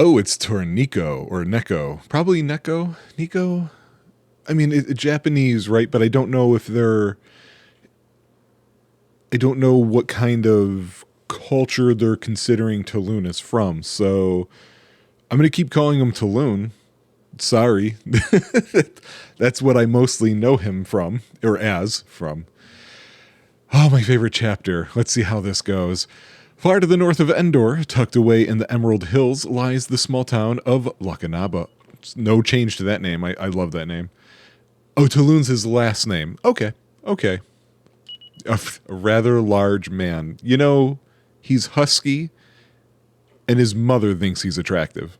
Oh, it's Tornico or Neko. Probably Neko. Nico. I mean, Japanese, right? But I don't know if they're. I don't know what kind of culture they're considering Taloon is from. So I'm going to keep calling him Taloon. Sorry. That's what I mostly know him from, or as from. Oh, my favorite chapter. Let's see how this goes. Far to the north of Endor, tucked away in the Emerald Hills, lies the small town of Lakanaba. No change to that name. I love that name. Oh, Taloon's his last name. Okay. A rather large man. You know, he's husky, and his mother thinks he's attractive.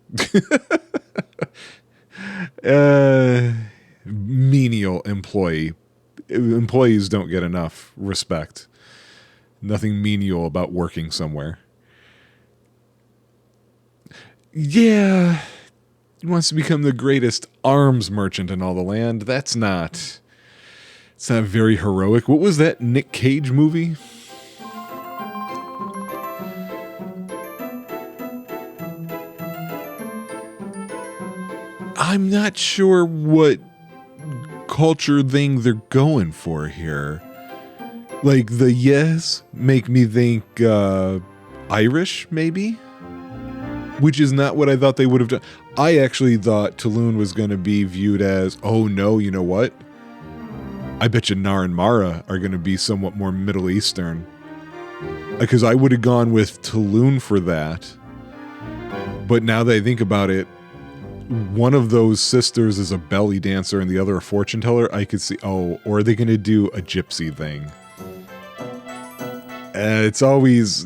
Menial employee. Employees don't get enough respect. Nothing menial about working somewhere. Yeah, he wants to become the greatest arms merchant in all the land. It's not very heroic. What was that Nick Cage movie? I'm not sure what culture thing they're going for here. Like, the yes make me think Irish, maybe? Which is not what I thought they would have done. I actually thought Taloon was going to be viewed as, oh no, you know what? I bet you Nar and Mara are going to be somewhat more Middle Eastern. Because I would have gone with Taloon for that. But now that I think about it, one of those sisters is a belly dancer and the other a fortune teller. I could see, or are they going to do a gypsy thing? It's always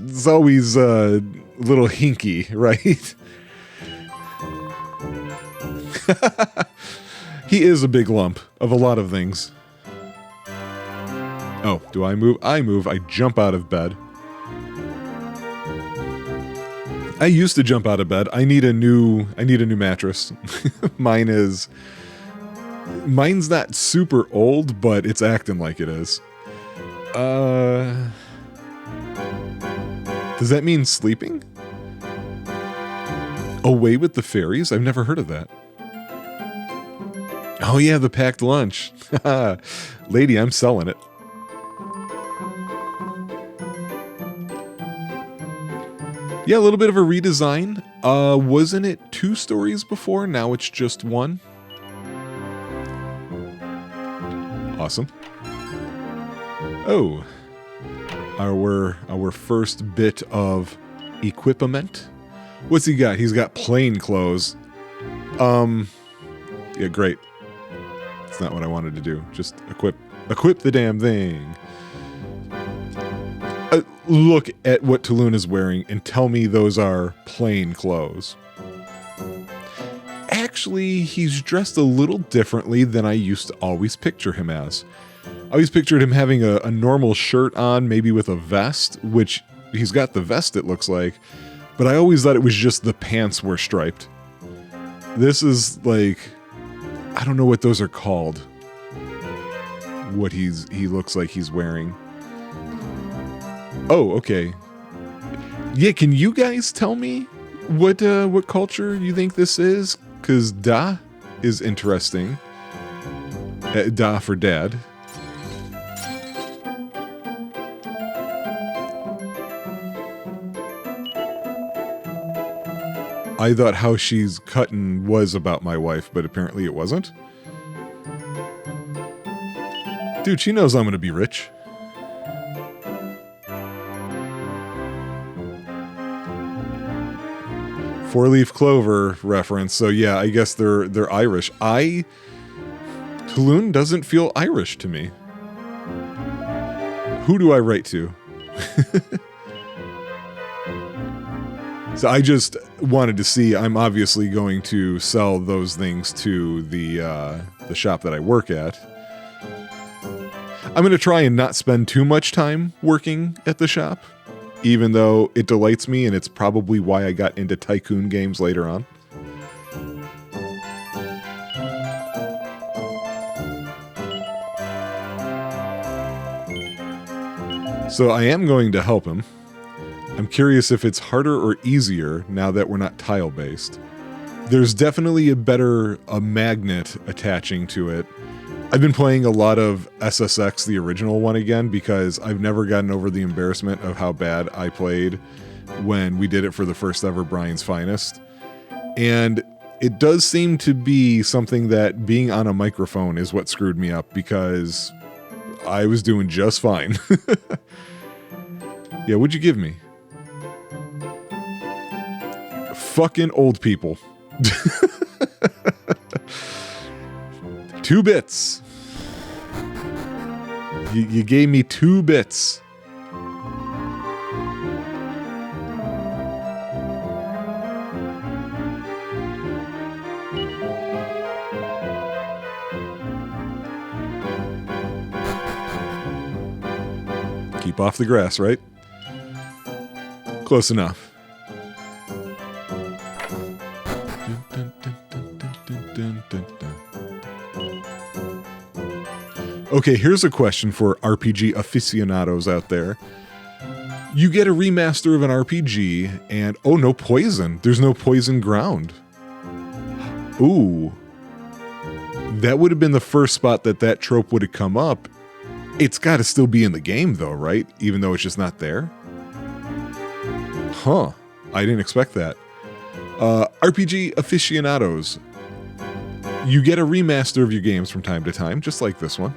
a little hinky, right? He is a big lump of a lot of things. Oh, do I move? I move. I jump out of bed. I used to jump out of bed. I need a new mattress. Mine's not super old, but it's acting like it is. Does that mean sleeping? Away with the fairies? I've never heard of that. Oh yeah, the packed lunch. Lady, I'm selling it. Yeah, a little bit of a redesign. Wasn't it 2 stories before? Now it's just 1. Awesome. Oh. Our first bit of equipment. What's he got? He's got plain clothes. Yeah, great. That's not what I wanted to do. Just equip the damn thing. Look at what Taloon is wearing and tell me those are plain clothes. Actually, he's dressed a little differently than I used to always picture him as. I always pictured him having a normal shirt on, maybe with a vest, which he's got the vest, it looks like, but I always thought it was just the pants were striped. This is like, I don't know what those are called. What he looks like he's wearing. Oh, okay. Yeah, can you guys tell me what culture you think this is? Because Da is interesting. Da for dad. I thought how she's cutting was about my wife, but apparently it wasn't. Dude, she knows I'm gonna be rich. Four-leaf clover reference. So yeah, I guess they're Irish. Taloon doesn't feel Irish to me. Who do I write to? So I just wanted to see. I'm obviously going to sell those things to the shop that I work at. I'm going to try and not spend too much time working at the shop, even though it delights me, and it's probably why I got into tycoon games later on. So I am going to help him. I'm I'm curious if it's harder or easier now that we're not tile-based. There's definitely a magnet attaching to it. I've been playing a lot of SSX, the original one again, because I've never gotten over the embarrassment of how bad I played when we did it for the first ever Brian's Finest. And it does seem to be something that being on a microphone is what screwed me up, because I was doing just fine. Yeah, what'd you give me? Fucking old people. 2 bits. You gave me 2 bits. Keep off the grass, right? Close enough. Okay, here's a question for RPG aficionados out there. You get a remaster of an RPG, and oh, no poison. There's no poison ground. Ooh. That would have been the first spot that trope would have come up. It's got to still be in the game, though, right? Even though it's just not there? Huh. I didn't expect that. RPG aficionados. You get a remaster of your games from time to time, just like this one.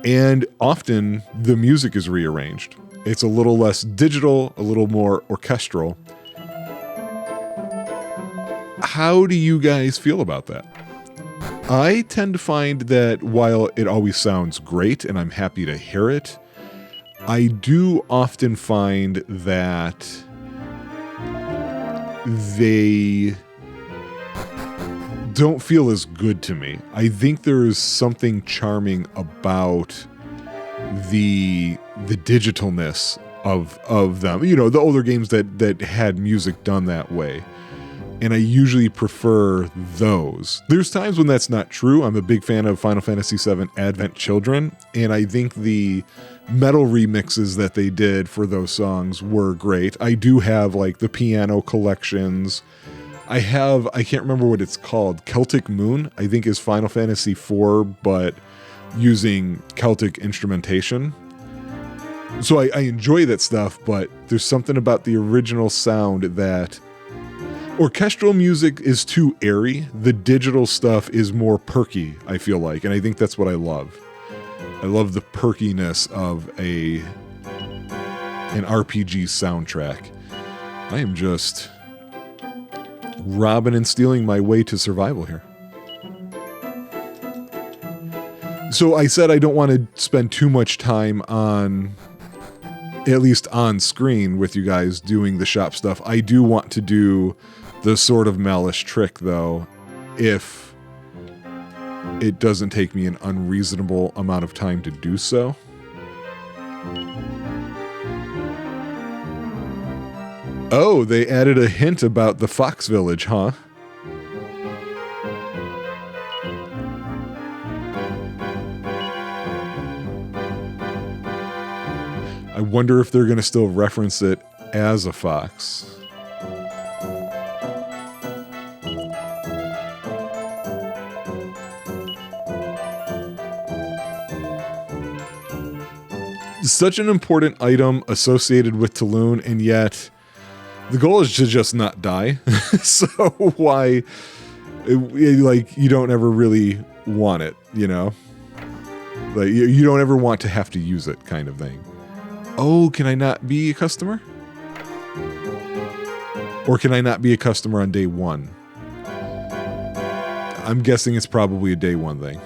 And often, the music is rearranged. It's a little less digital, a little more orchestral. How do you guys feel about that? I tend to find that while it always sounds great and I'm happy to hear it, I do often find that they don't feel as good to me. I think there is something charming about the digitalness of them. You know, the older games that had music done that way. And I usually prefer those. There's times when that's not true. I'm a big fan of Final Fantasy VII Advent Children, and I think the metal remixes that they did for those songs were great. I do have like the piano collections. I can't remember what it's called. Celtic Moon, I think, is Final Fantasy IV, but using Celtic instrumentation. So I enjoy that stuff, but there's something about the original sound that orchestral music is too airy. The digital stuff is more perky, I feel like, and I think that's what I love. I love the perkiness of an RPG soundtrack. I am just robbing and stealing my way to survival here. So I said I don't want to spend too much time on, at least on screen, with you guys doing the shop stuff. I do want to do the Sword of Malice trick, though, if it doesn't take me an unreasonable amount of time to do so. Oh, they added a hint about the Fox Village, huh? I wonder if they're going to still reference it as a fox. Such an important item associated with Taloon, and yet the goal is to just not die. So why, like, you don't ever really want it, you know? Like, you don't ever want to have to use it, kind of thing. Oh, can I not be a customer? Or can I not be a customer on day 1? I'm guessing it's probably a day 1 thing.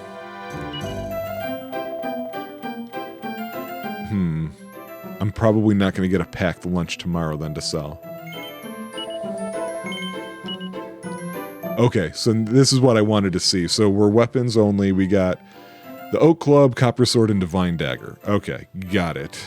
I'm probably not going to get a packed lunch tomorrow then to sell. Okay, so this is what I wanted to see. So we're weapons only. We got the Oak Club, Copper Sword, and Divine Dagger. Okay, got it.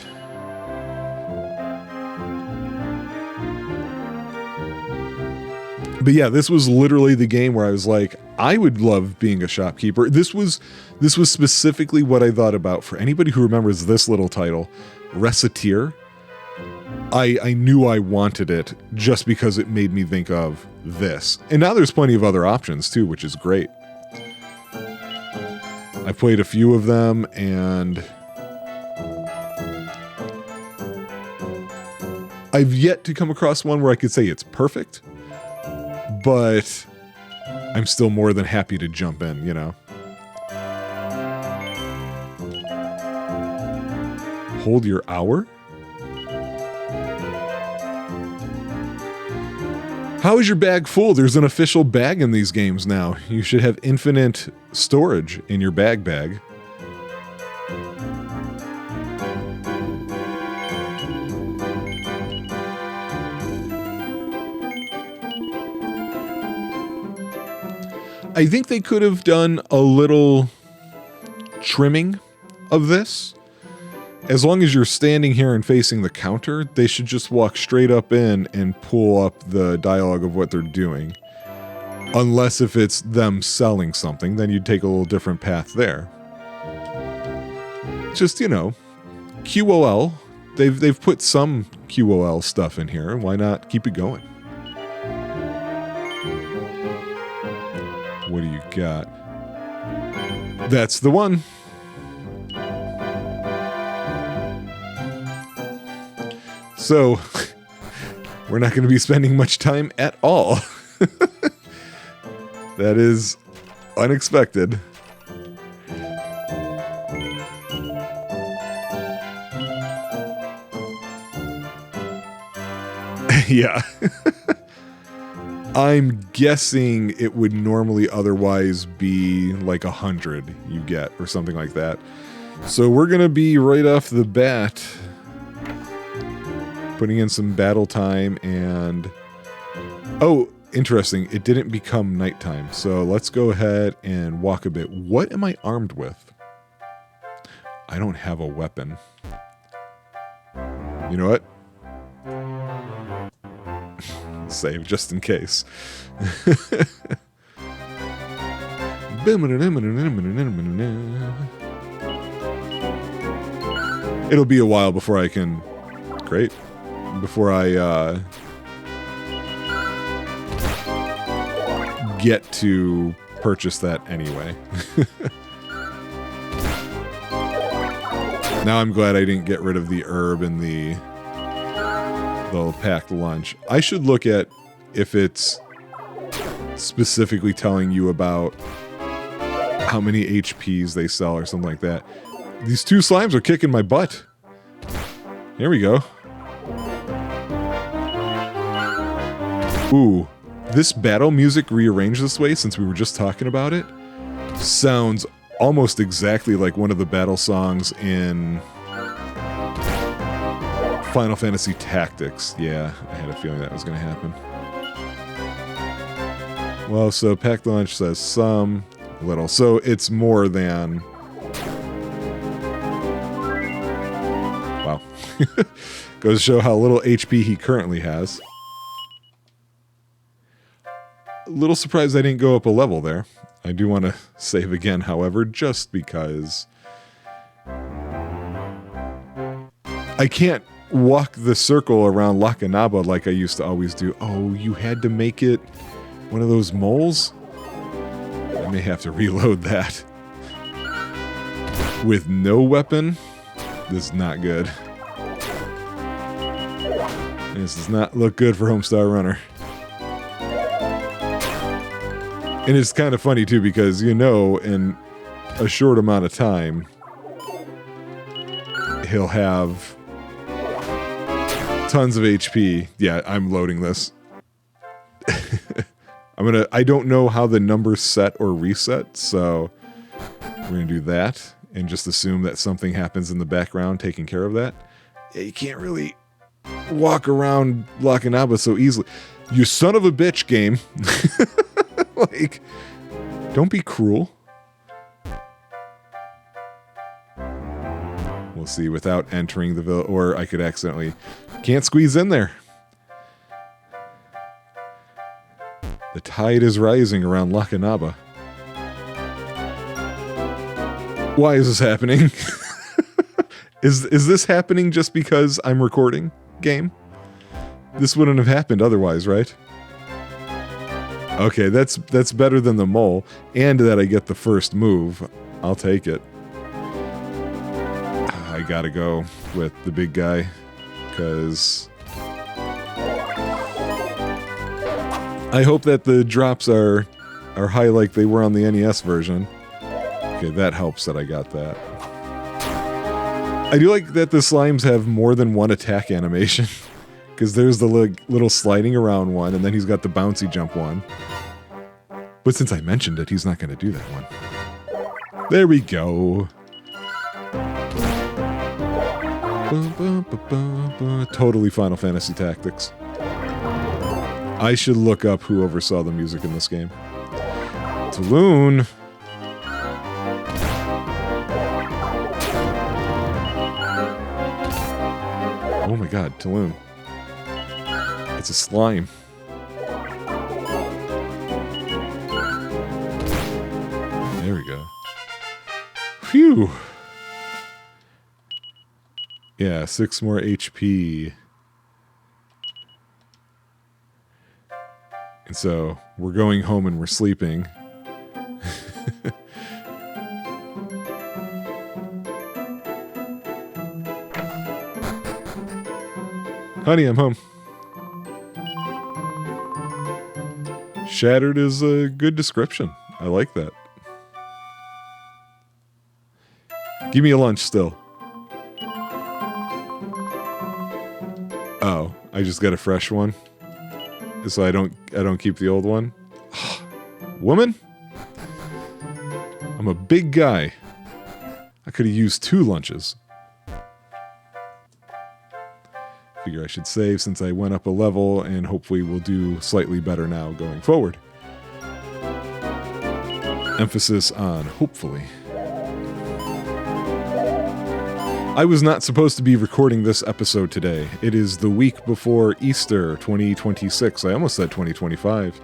But yeah, this was literally the game where I was like, I would love being a shopkeeper. This was specifically what I thought about for anybody who remembers this little title, Reciteer. I knew I wanted it just because it made me think of this. And now there's plenty of other options too, which is great. I played a few of them, and I've yet to come across one where I could say it's perfect, but I'm still more than happy to jump in, you know. Hold your hour? How is your bag full? There's an official bag in these games now. You should have infinite storage in your bag. I think they could have done a little trimming of this. As long as you're standing here and facing the counter, they should just walk straight up in and pull up the dialogue of what they're doing. Unless if it's them selling something, then you'd take a little different path there. Just, you know, QOL. They've put some QOL stuff in here. Why not keep it going? What do you got? That's the one. So, we're not going to be spending much time at all. That is unexpected. Yeah. I'm guessing it would normally otherwise be like 100 you get or something like that. So we're going to be right off the bat putting in some battle time, and oh, interesting, it didn't become nighttime. So let's go ahead and walk a bit. What am I armed with? I don't have a weapon. You know what? Save just in case. It'll be a while before I can... Great. Before I get to purchase that anyway. Now I'm glad I didn't get rid of the herb and the packed lunch. I should look at if it's specifically telling you about how many HPs they sell or something like that. These two slimes are kicking my butt. Here we go. Ooh, this battle music rearranged this way, since we were just talking about it, sounds almost exactly like one of the battle songs in Final Fantasy Tactics. Yeah, I had a feeling that was going to happen. Well, so packed lunch says some little. So it's more than... Wow. Goes to show how little HP he currently has. A little surprised I didn't go up a level there. I do want to save again, however, just because I can't walk the circle around Lakanaba like I used to always do. Oh, you had to make it one of those moles? I may have to reload that. With no weapon, this is not good. This does not look good for Homestar Runner. And it's kind of funny too, because you know in a short amount of time he'll have tons of HP. Yeah, I'm loading this. I don't know how the numbers set or reset, so we're gonna do that and just assume that something happens in the background taking care of that. Yeah, you can't really walk around Lakanaba so easily. You son of a bitch, game. Like, don't be cruel. We'll see without entering the village, or I could accidentally... Can't squeeze in there. The tide is rising around Lakanaba. Why is this happening? Is this happening just because I'm recording, game? This wouldn't have happened otherwise, right? Okay, that's better than the mole, and that I get the first move. I'll take it. I gotta go with the big guy, because I hope that the drops are high like they were on the NES version. Okay, that helps that I got that. I do like that the slimes have more than one attack animation, because there's the little sliding around one, and then he's got the bouncy jump one. But since I mentioned it, he's not going to do that one. There we go. Totally Final Fantasy Tactics. I should look up who oversaw the music in this game. Taloon. Oh my god, Taloon. It's a slime. There we go. Phew. Yeah, 6 more HP. And so, we're going home and we're sleeping. Honey, I'm home. Shattered is a good description. I like that. Give me a lunch still. Oh, I just got a fresh one, so I don't keep the old one. Woman, I'm a big guy. I could have used 2 lunches. Figure I should save since I went up a level, and hopefully we'll do slightly better now going forward. Emphasis on hopefully. I was not supposed to be recording this episode today. It is the week before Easter 2026. I almost said 2025.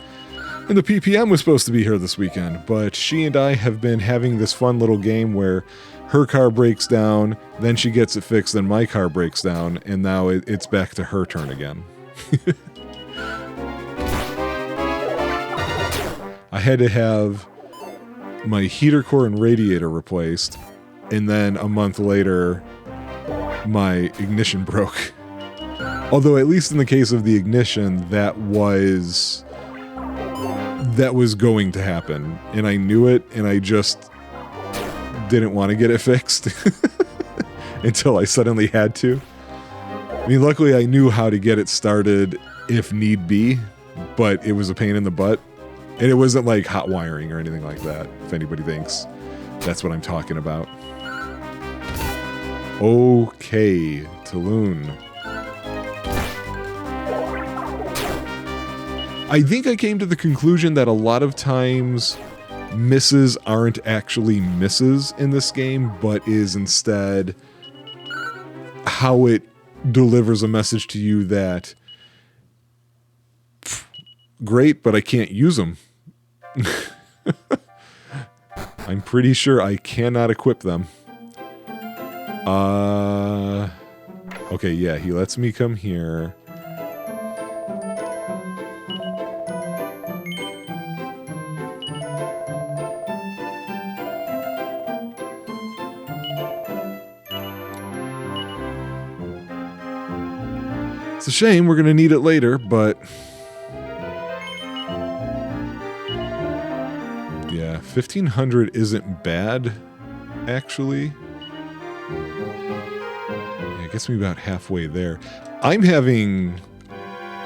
And the PPM was supposed to be here this weekend, but she and I have been having this fun little game where her car breaks down, then she gets it fixed, then my car breaks down, and now it's back to her turn again. I had to have my heater core and radiator replaced, and then a month later, my ignition broke. Although at least in the case of the ignition, that was going to happen, and I knew it, and I just didn't want to get it fixed until I suddenly had to. I mean, luckily I knew how to get it started if need be, but it was a pain in the butt, and it wasn't like hot wiring or anything like that, if anybody thinks that's what I'm talking about. Okay, Taloon. I think I came to the conclusion that a lot of times misses aren't actually misses in this game, but is instead how it delivers a message to you that great, but I can't use them. I'm pretty sure I cannot equip them. Okay, yeah, he lets me come here. It's a shame, we're gonna need it later, but yeah, 1500 isn't bad, actually. Yeah, it gets me about halfway there. I'm having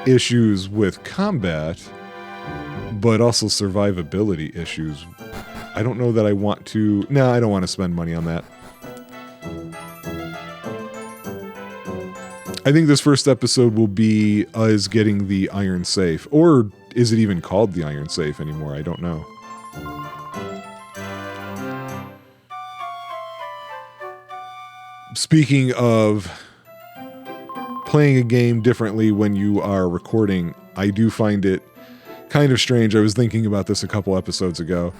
issues with combat, but also survivability issues. I don't know that I want to... No, I don't want to spend money on that. I think this first episode will be us getting the Iron Safe. Or is it even called the Iron Safe anymore? I don't know. Speaking of playing a game differently when you are recording, I do find it kind of strange. I was thinking about this a couple episodes ago.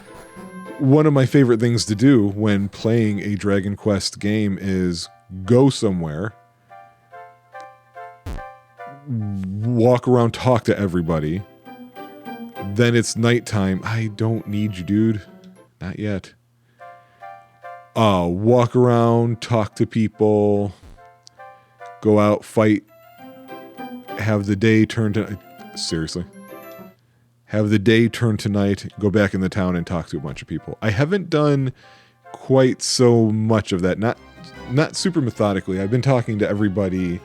One of my favorite things to do when playing a Dragon Quest game is go somewhere, walk around, talk to everybody. Then it's nighttime. I don't need you, dude. Not yet. Walk around, talk to people, go out, fight, have the day turn to... Seriously. Have the day turn to night, go back in the town and talk to a bunch of people. I haven't done quite so much of that. Not super methodically. I've been talking to everybody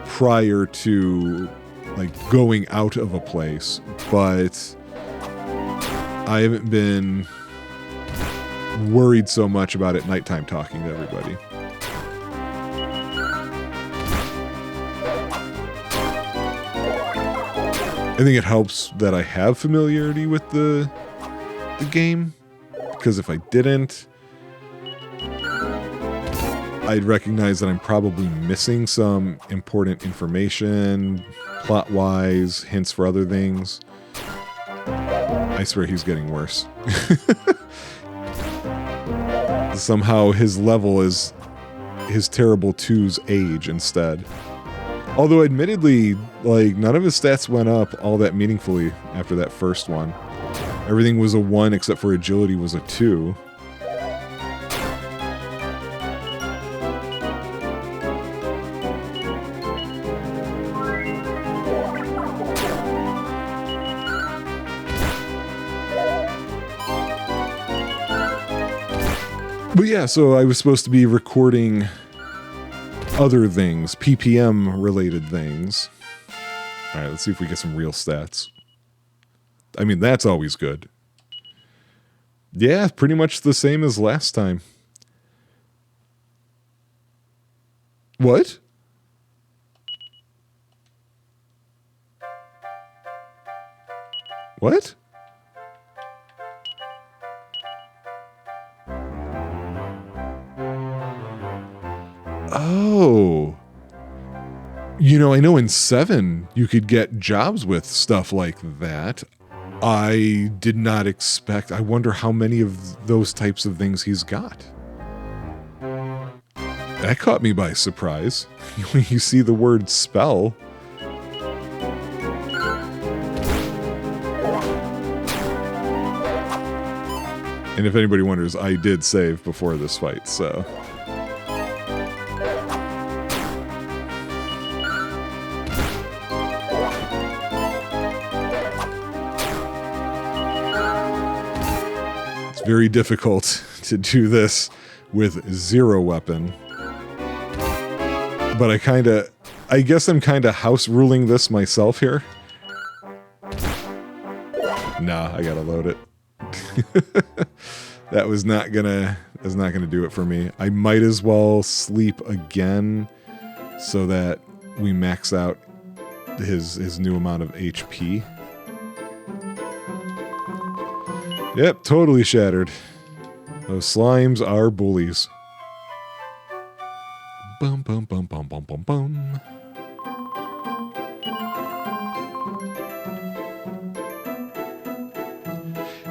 prior to like going out of a place, but I haven't been worried so much about at nighttime talking to everybody. I think it helps that I have familiarity with the game, because if I didn't, I'd recognize that I'm probably missing some important information, plot-wise, hints for other things. I swear he's getting worse. Somehow his level is his terrible 2's age instead. Although admittedly, like, none of his stats went up all that meaningfully after that first one. Everything was a 1 except for agility was a 2. But yeah, so I was supposed to be recording other things, PPM related things. All right, let's see if we get some real stats. I mean, that's always good. Yeah, pretty much the same as last time. What? What? Oh. You know, I know in 7 you could get jobs with stuff like that. I did not expect... I wonder how many of those types of things he's got. That caught me by surprise. When you see the word spell... And if anybody wonders, I did save before this fight, so... Very difficult to do this with 0 weapon. But I guess I'm kind of house ruling this myself here. Nah, I gotta load it. That's not gonna do it for me. I might as well sleep again so that we max out his new amount of HP. Yep, totally shattered. Those slimes are bullies. Bum bum bum bum bum bum bum.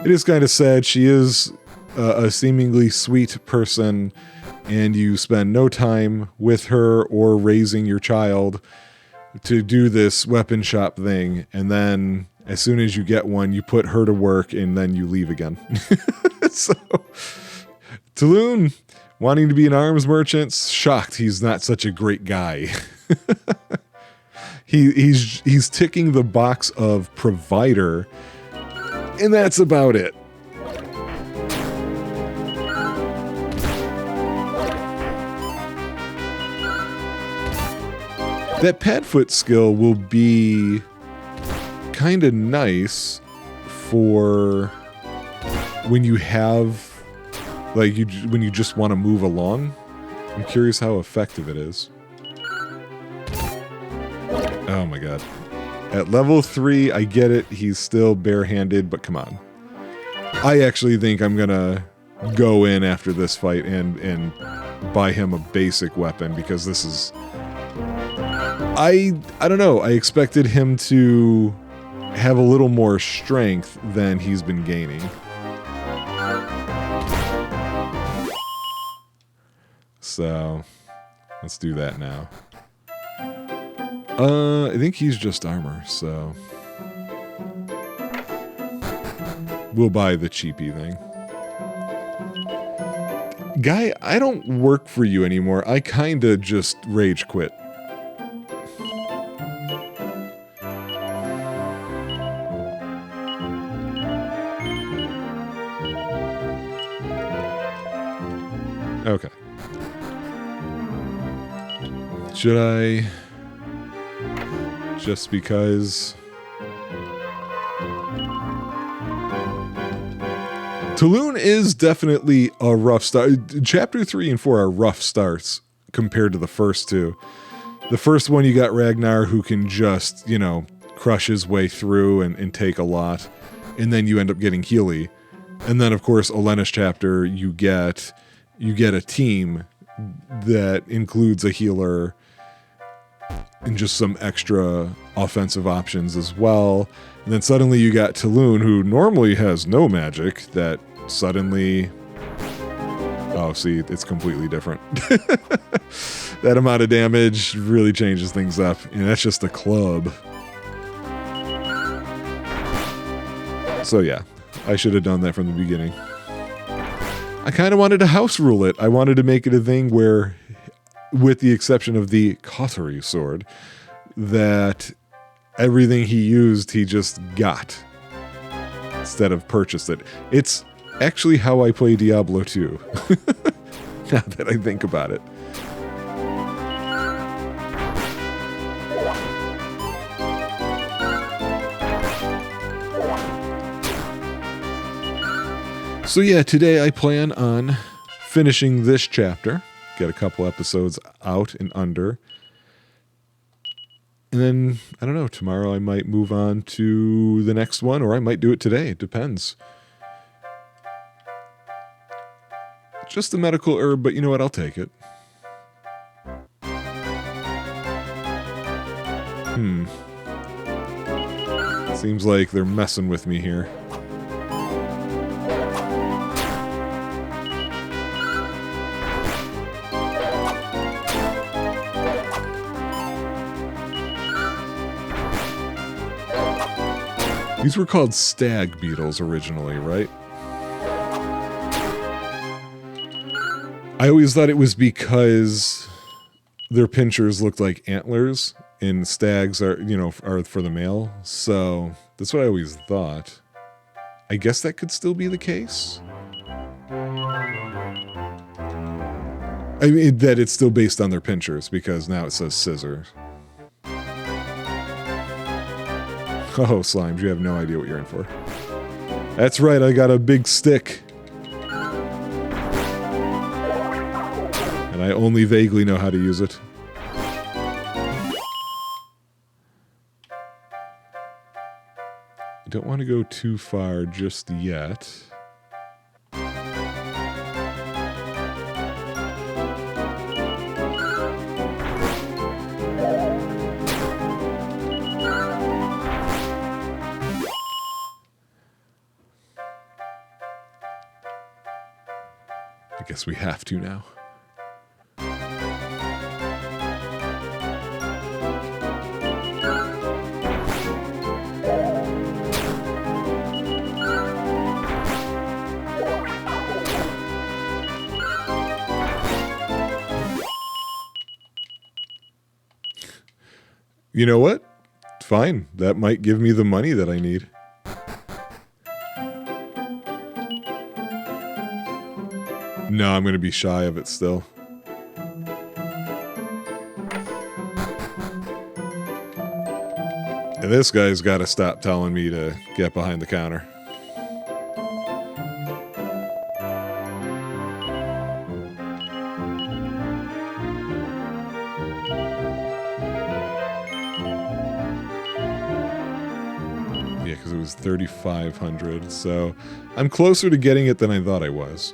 It is kind of sad. She is a seemingly sweet person, and you spend no time with her or raising your child to do this weapon shop thing, and then as soon as you get one, you put her to work, and then you leave again. So, Taloon, wanting to be an arms merchant, shocked he's not such a great guy. He's ticking the box of provider, and that's about it. That Padfoot skill will be kind of nice for when you have, like, when you just want to move along. I'm curious how effective it is. Oh my god. At level 3, I get it, he's still barehanded, but come on. I actually think I'm gonna go in after this fight and buy him a basic weapon, because this is... I don't know, I expected him to have a little more strength than he's been gaining. So, let's do that now. I think he's just armor, so we'll buy the cheapy thing. Guy, I don't work for you anymore. I kinda just rage quit. Okay. Should I? Just because? Taloon is definitely a rough start. Chapter 3 and 4 are rough starts compared to the first two. The first one, you got Ragnar, who can just, you know, crush his way through and take a lot. And then you end up getting Healy. And then, of course, Olena's chapter, you get a team that includes a healer and just some extra offensive options as well. And then suddenly you got Taloon, who normally has no magic, that suddenly... Oh, see, it's completely different. That amount of damage really changes things up. And that's just a club. So yeah, I should have done that from the beginning. I kind of wanted to house rule it. I wanted to make it a thing where, with the exception of the cautery sword, that everything he used, he just got instead of purchased it. It's actually how I play Diablo 2, now that I think about it. So yeah, today I plan on finishing this chapter, get a couple episodes out and under, and then, I don't know, tomorrow I might move on to the next one, or I might do it today, it depends. Just a medical herb, but you know what, I'll take it. Seems like they're messing with me here. These were called stag beetles originally, right? I always thought it was because their pinchers looked like antlers, and stags are, you know, are for the male. So that's what I always thought. I guess that could still be the case. I mean, that it's still based on their pinchers, because now it says scissors. Oh, Slimes, you have no idea what you're in for. That's right, I got a big stick. And I only vaguely know how to use it. I don't want to go too far just yet. I guess we have to now. You know what? Fine. That might give me the money that I need. No, I'm going to be shy of it still. And this guy's got to stop telling me to get behind the counter. Yeah, because it was 3,500, so I'm closer to getting it than I thought I was.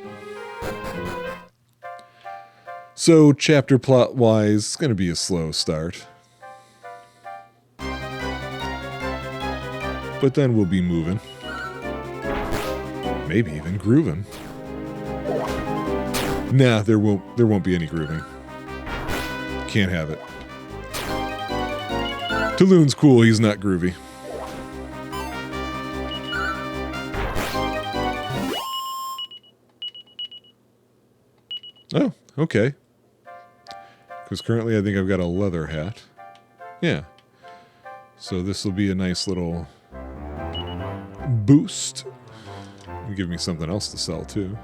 So, chapter plot-wise, it's going to be a slow start. But then we'll be moving. Maybe even grooving. Nah, there won't be any grooving. Can't have it. Taloon's cool, he's not groovy. Oh, okay. Because currently I think I've got a leather hat. Yeah. So this will be a nice little boost. And give me something else to sell too.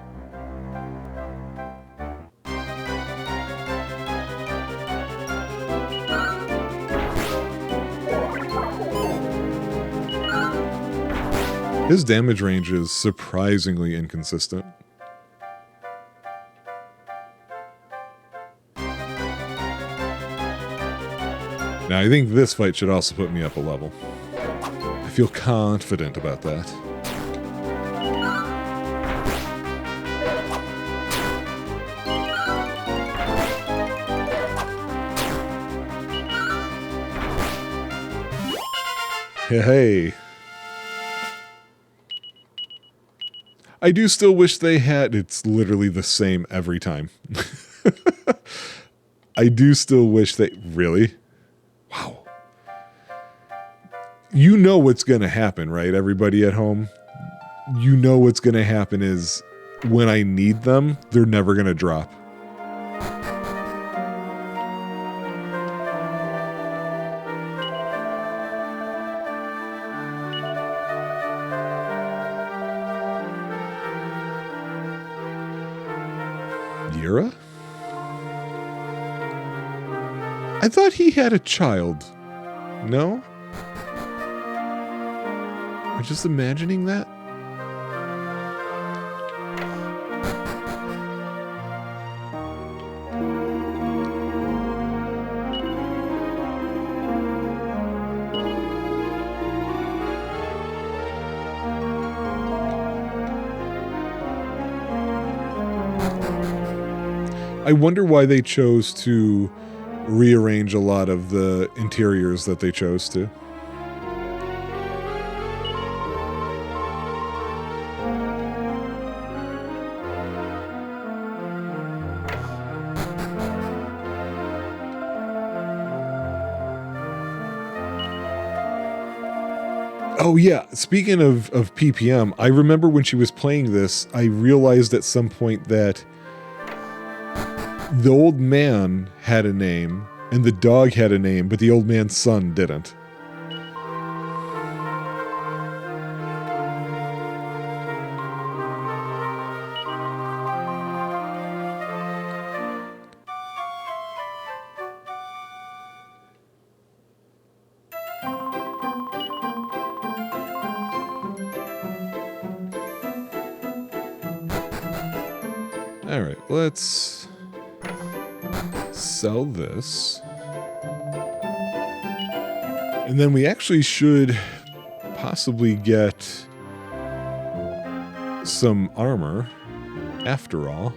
His damage range is surprisingly inconsistent. Now, I think this fight should also put me up a level. I feel confident about that. Hey. I do still wish they had... It's literally the same every time. I do still wish they... Really? Wow. You know what's going to happen, right? Everybody at home? You know what's going to happen is when I need them, they're never going to drop. Yura? I thought he had a child. No? I'm just imagining that? I wonder why they chose to rearrange a lot of the interiors that they chose to. Oh yeah, speaking of PPM, I remember when she was playing this, I realized at some point that the old man had a name, and the dog had a name, but the old man's son didn't. All right, let's sell this. And then we actually should possibly get some armor after all.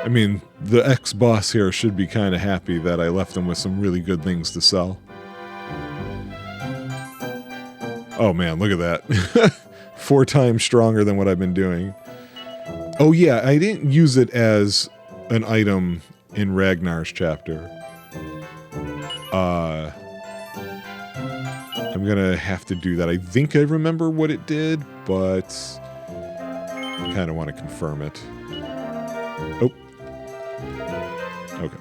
I mean, the ex-boss here should be kind of happy that I left him with some really good things to sell. Oh man, look at that. 4 times stronger than what I've been doing. Oh yeah, I didn't use it as an item in Ragnar's chapter. I'm gonna have to do that. I think I remember what it did, but I kind of want to confirm it. Oh. Okay.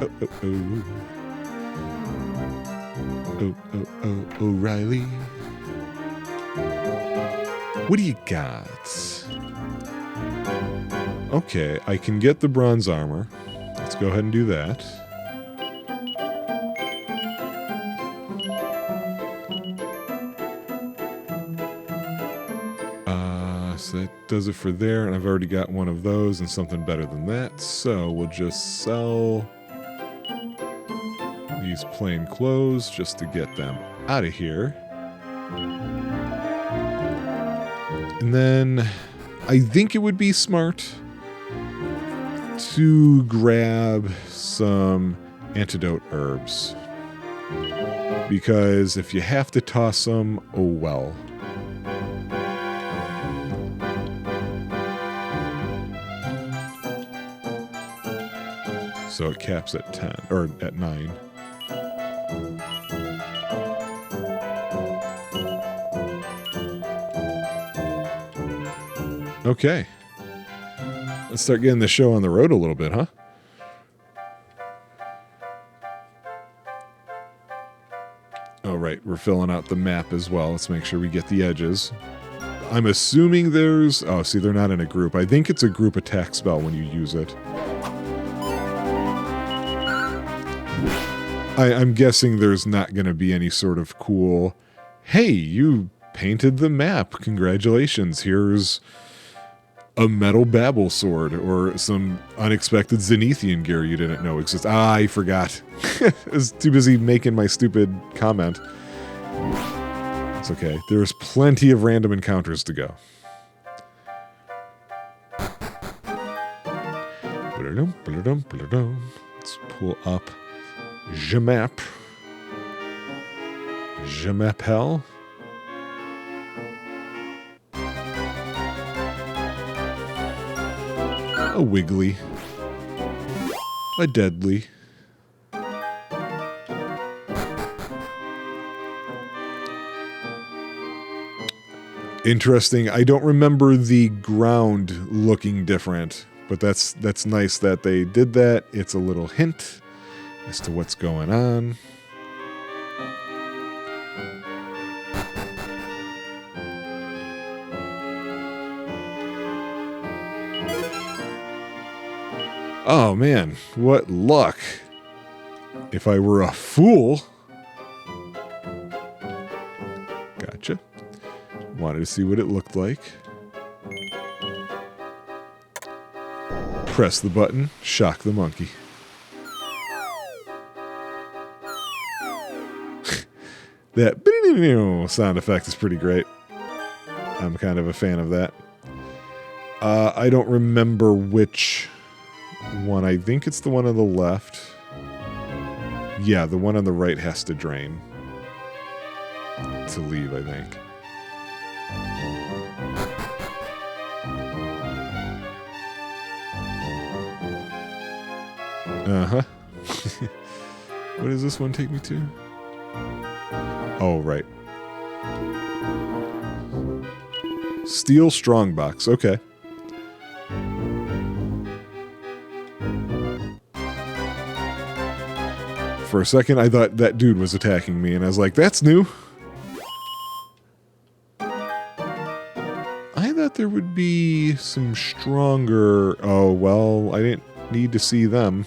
Oh, oh, oh. Oh, oh, oh, O'Reilly. What do you got? Okay, I can get the bronze armor. Let's go ahead and do that. So that does it for there, and I've already got one of those and something better than that, so we'll just sell these plain clothes just to get them out of here. And then I think it would be smart to grab some antidote herbs, because if you have to toss them, oh well. So it caps at 10, or at 9. Okay. Let's start getting the show on the road a little bit, huh? Oh, right. We're filling out the map as well. Let's make sure we get the edges. I'm assuming there's... Oh, see, they're not in a group. I think it's a group attack spell when you use it. I'm guessing there's not going to be any sort of cool... Hey, you painted the map. Congratulations. Here's a metal Babel sword or some unexpected Zenithian gear you didn't know existed. Ah, I forgot. I was too busy making my stupid comment. It's okay. There's plenty of random encounters to go. Let's pull up Jamap. Jamapel. A Wiggly. A Deadly. Interesting. I don't remember the ground looking different, but that's nice that they did that. It's a little hint as to what's going on. Oh man, what luck. If I were a fool. Gotcha. Wanted to see what it looked like. Press the button, shock the monkey. That sound effect is pretty great. I'm kind of a fan of that. I don't remember which one. I think it's the one on the left. Yeah, the one on the right has to drain to leave, I think. Uh-huh. What does this one take me to? Oh, right. Steel Strongbox. Okay. For a second, I thought that dude was attacking me, and I was like, that's new. I thought there would be some stronger... Oh, well, I didn't need to see them.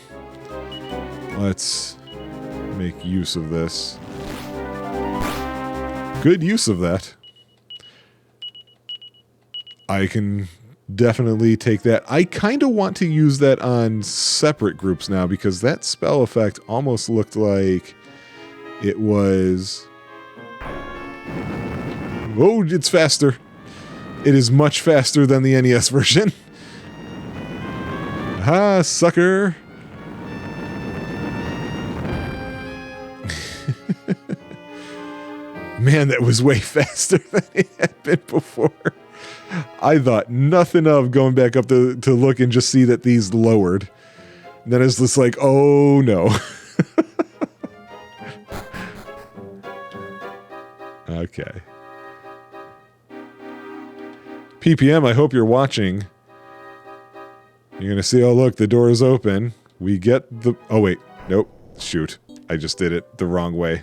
Let's make use of this. Good use of that. I can definitely take that. I kind of want to use that on separate groups now because that spell effect almost looked like it was... Oh, it's faster. It is much faster than the NES version. Ha, sucker. Man, that was way faster than it had been before. I thought nothing of going back up to look and just see that these lowered. And then it's just like, oh no. Okay. PPM, I hope you're watching. You're going to see, oh look, the door is open. We get the... Oh wait, nope. Shoot. I just did it the wrong way.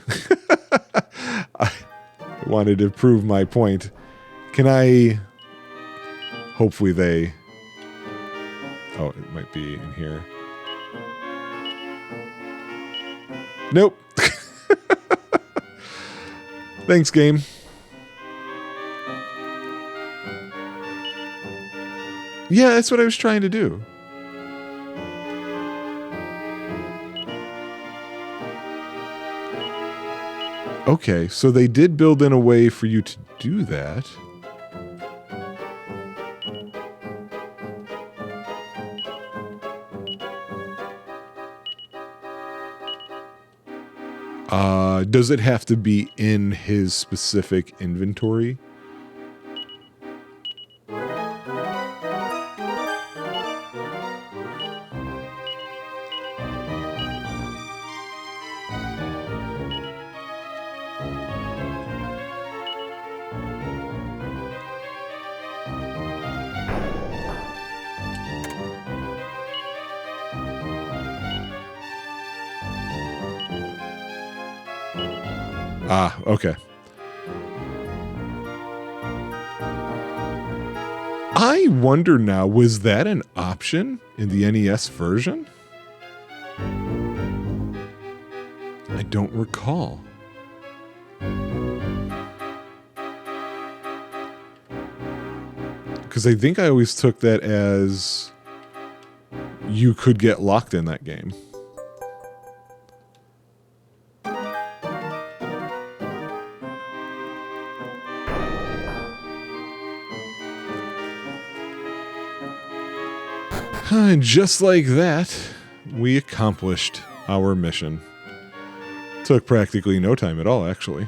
I wanted to prove my point. Can I... Hopefully they... Oh, it might be in here. Nope. Thanks, game. Yeah, that's what I was trying to do. Okay, so they did build in a way for you to do that. Does it have to be in his specific inventory? Ah, okay. I wonder now, was that an option in the NES version? I don't recall. Because I think I always took that as you could get locked in that game. And just like that, we accomplished our mission. Took practically no time at all, actually.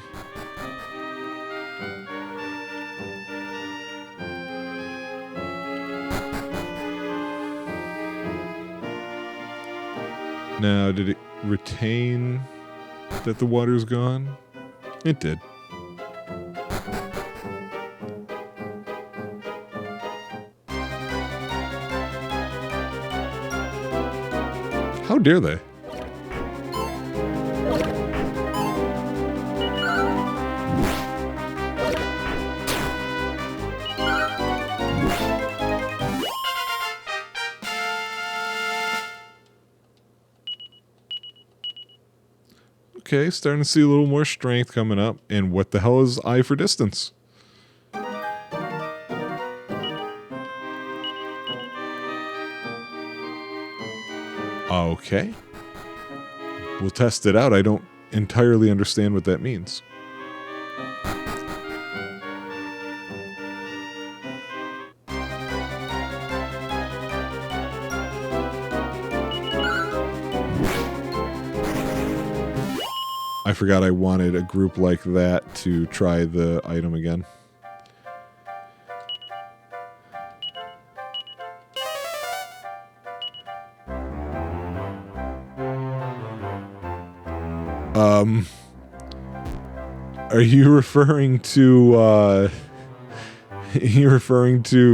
Now, did it retain that the water's gone? It did. How dare they? Okay, starting to see a little more strength coming up. And what the hell is I for distance? Okay. We'll test it out. I don't entirely understand what that means. I forgot I wanted a group like that to try the item again. Are you referring to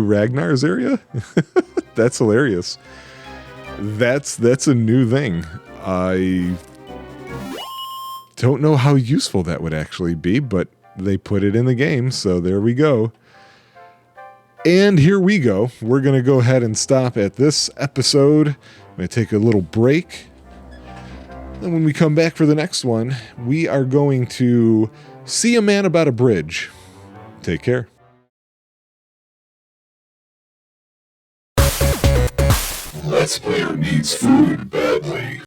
Ragnar's area? That's hilarious. That's a new thing. I don't know how useful that would actually be, but they put it in the game, so there we go. And here we go. We're going to go ahead and stop at this episode. I'm going to take a little break. And when we come back for the next one, we are going to see a man about a bridge. Take care. Let's Player needs food badly.